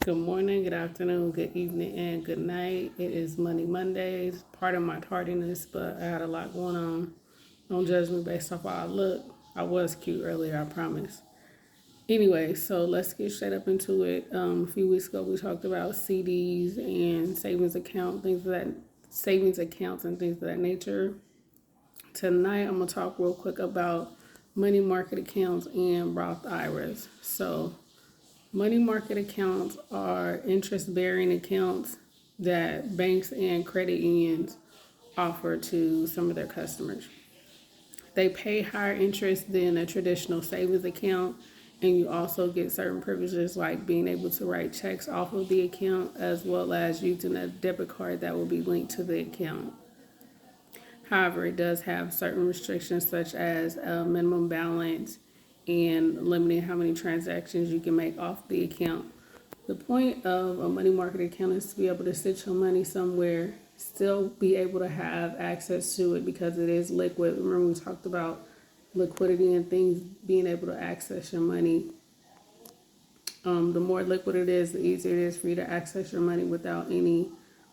Good morning, good afternoon, good evening, and good night. It is Money Mondays. Pardon my tardiness, but I had a lot going on. Don't judge me based off how I look. I was cute earlier, I promise. Anyway, so let's get straight up into it. A few weeks ago, we talked about CDs and savings accounts and things of that nature. Tonight, I'm gonna talk real quick about money market accounts and Roth IRAs. So money market accounts are interest bearing accounts that banks and credit unions offer to some of their customers. They pay higher interest than a traditional savings account, and you also get certain privileges like being able to write checks off of the account as well as using a debit card that will be linked to the account. However, it does have certain restrictions such as a minimum balance and limiting how many transactions you can make off the account. The point of a money market account is to be able to sit your money somewhere, still be able to have access to it because it is liquid. Remember, we talked about liquidity and things being able to access your money. The more liquid it is, the easier it is for you to access your money without any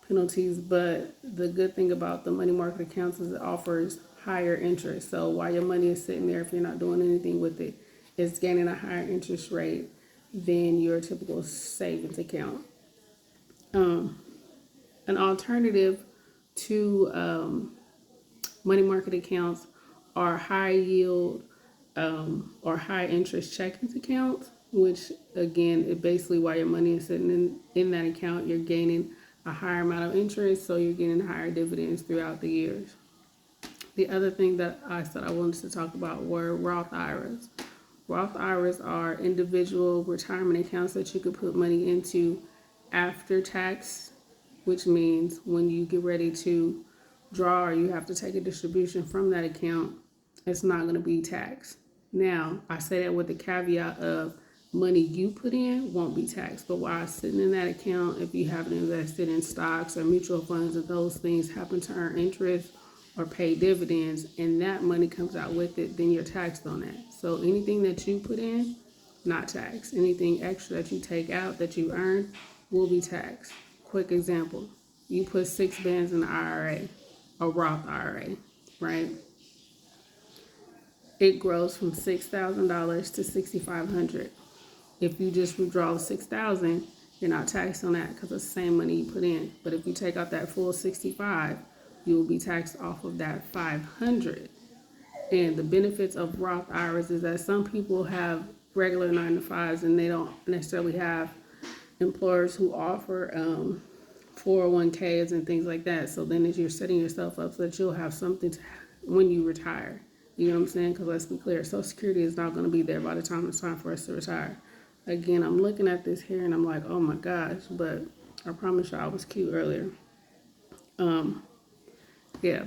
penalties. But the good thing about the money market accounts is it offers higher interest. So while your money is sitting there, if you're not doing anything with it, it's gaining a higher interest rate than your typical savings account. An alternative to money market accounts are high yield or high interest checking accounts, which again, it basically while your money is sitting in that account, you're gaining a higher amount of interest, so you're getting higher dividends throughout the years. The other thing that I said I wanted to talk about were Roth IRAs. Roth IRAs are individual retirement accounts that you could put money into after tax, which means when you get ready to draw or you have to take a distribution from that account, it's not going to be taxed. Now, I say that with the caveat of money you put in won't be taxed, but while it's sitting in that account, if you haven't invested in stocks or mutual funds and those things happen to earn interest or pay dividends and that money comes out with it, then you're taxed on that. So anything that you put in, not taxed. Anything extra that you take out that you earn will be taxed. Quick example, you put 6 bands in the IRA, a Roth IRA, right? It grows from $6,000 to $6,500. If you just withdraw 6,000, you're not taxed on that because it's the same money you put in. But if you take out that full 65, you will be taxed off of that 500. And the benefits of Roth IRAs is that some people have regular 9 to 5s and they don't necessarily have employers who offer 401ks and things like that. So then as you're setting yourself up so that you'll have something to when you retire. You know what I'm saying? Because let's be clear, Social Security is not going to be there by the time it's time for us to retire. Again, I'm looking at this here and I'm like, oh my gosh, but I promise you I was cute earlier.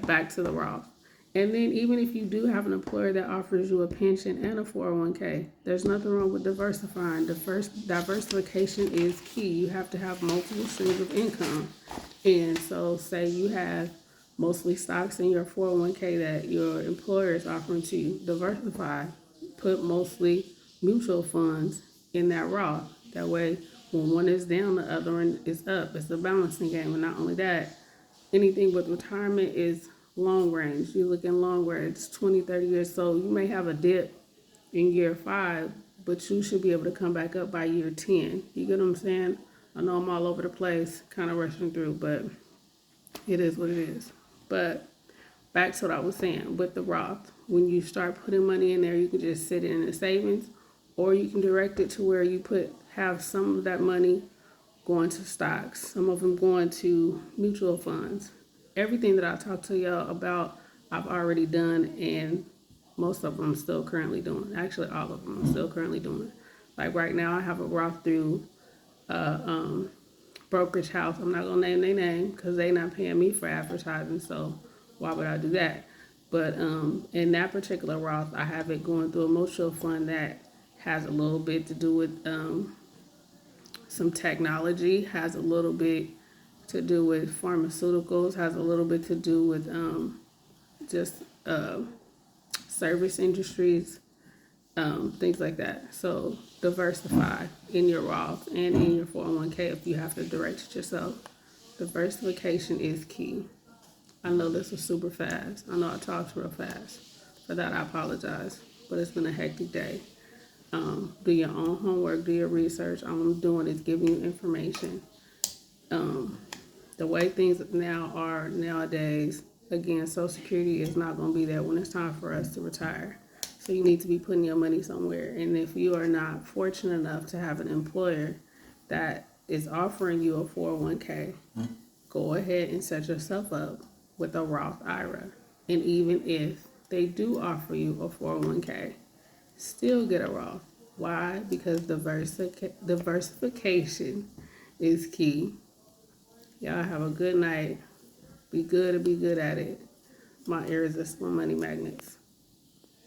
Back to the Roth. And then even if you do have an employer that offers you a pension and a 401k, there's nothing wrong with diversifying. The first diversification is key. You have to have multiple streams of income. And so say you have mostly stocks in your 401k that your employer is offering to you. Diversify. Put mostly mutual funds in that Roth. That way when one is down, the other one is up. It's a balancing game. And not only that, anything with retirement is long range. You look in long range, 20, 30 years. So you may have a dip in year 5, but you should be able to come back up by year 10. You get what I'm saying? I know I'm all over the place, kind of rushing through, but it is what it is. But back to what I was saying with the Roth. When you start putting money in there, you can just sit it in a savings, or you can direct it to where you have some of that money going to stocks, some of them going to mutual funds. Everything that I talked to y'all about, I've already done, and most of them I'm still currently doing. Actually, all of them I'm still currently doing. Like right now, I have a Roth through brokerage house. I'm not gonna name their name because they're not paying me for advertising, so why would I do that? But in that particular Roth, I have it going through a mutual fund that has a little bit to do with some technology, has a little bit to do with pharmaceuticals, has a little bit to do with just service industries, things like that. So diversify in your Roth and in your 401k if you have to direct it yourself. Diversification is key. I know this was super fast. I know I talked real fast. For that, I apologize. But it's been a hectic day. Do your own homework, do your research. All I'm doing is giving you information. The way things now are nowadays, again, Social Security is not going to be there when it's time for us to retire. So you need to be putting your money somewhere. And if you are not fortunate enough to have an employer that is offering you a 401k, go ahead and set yourself up with a Roth IRA. And even if they do offer you a 401k, still get a Roth. Why? Because diversification is key. Y'all have a good night. Be good and be good at it. My irresistible money magnets.